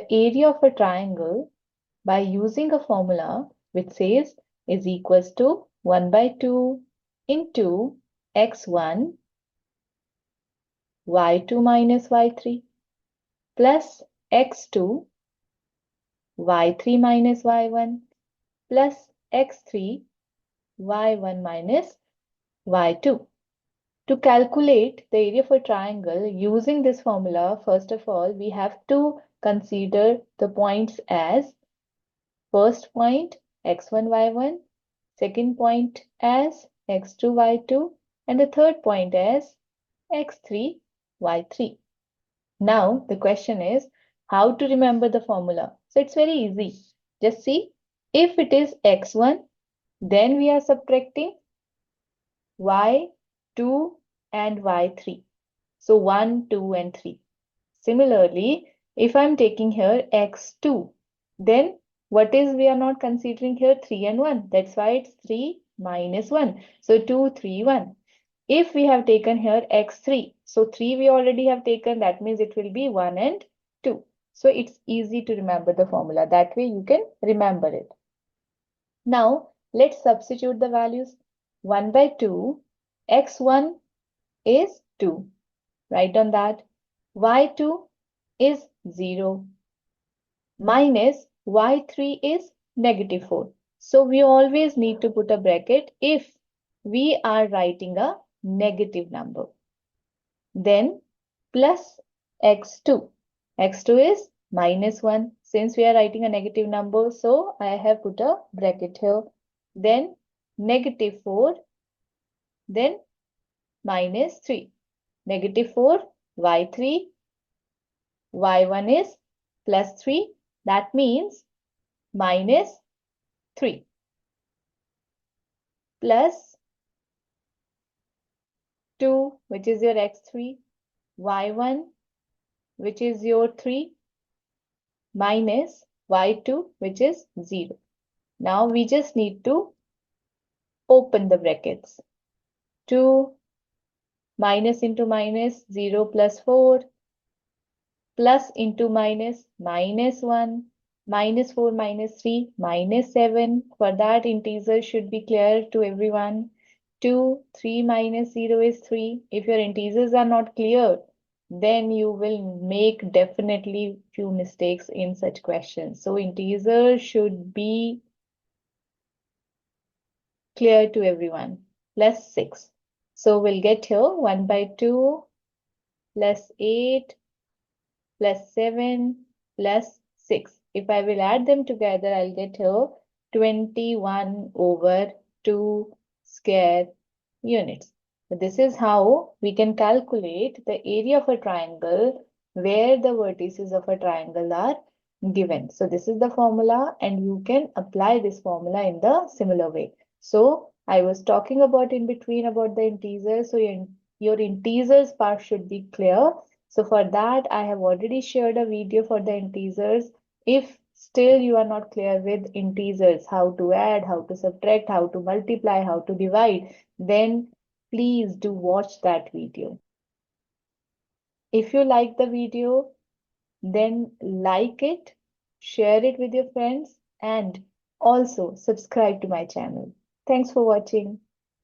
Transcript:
area of a triangle by using a formula which says is equals to 1 by 2 into x1 y2 minus y3 plus x2 y3 minus y1 plus x3 y1 minus y2. To calculate the area of a triangle using this formula, first of all, we have to consider the points as first point x1, y1, second point as x2, y2, and the third point as x3, y3. Now, the question is how to remember the formula. So it's very easy. Just see, if it is x1, then we are subtracting y2 and y3. So 1, 2, and 3. Similarly, if I'm taking here x2, then what is we are not considering here 3 and 1. That's why it's 3 minus 1. So 2, 3, 1. If we have taken here x3, so 3 we already have taken, that means it will be 1 and 2. So it's easy to remember the formula. That way you can remember it. Now let's substitute the values. 1 by 2, x1 is 2. Write on that. y2 is 0. Minus y3 is negative 4. So we always need to put a bracket if we are writing a negative number. Then plus x2. x2 is minus 1. Since we are writing a negative number, so I have put a bracket here. Then negative 4. Then minus 3. Negative 4, y3, y1 is plus 3. That means minus 3 plus 2, which is your x3, y1, which is your 3, minus y2, which is 0. Now we just need to open the brackets. 2 minus into minus 0 plus 4 plus into minus minus 1 minus 4 minus 3 minus 7. For that, integer should be clear to everyone. 2, 3 minus 0 is 3. If your integers are not clear, then you will make definitely few mistakes in such questions. So integer should be clear to everyone. Plus 6. So we'll get here 1 by 2 plus 8 plus 7 plus 6. If I will add them together, I'll get here 21 over 2 square units. So this is how we can calculate the area of a triangle where the vertices of a triangle are given. So this is the formula, and you can apply this formula in the similar way. So I was talking about in between about the integers. So your integers part should be clear. So for that, I have already shared a video for the integers. If still you are not clear with integers, how to add, how to subtract, how to multiply, how to divide, then please do watch that video. If you like the video, then like it, share it with your friends, and also subscribe to my channel. Thanks for watching.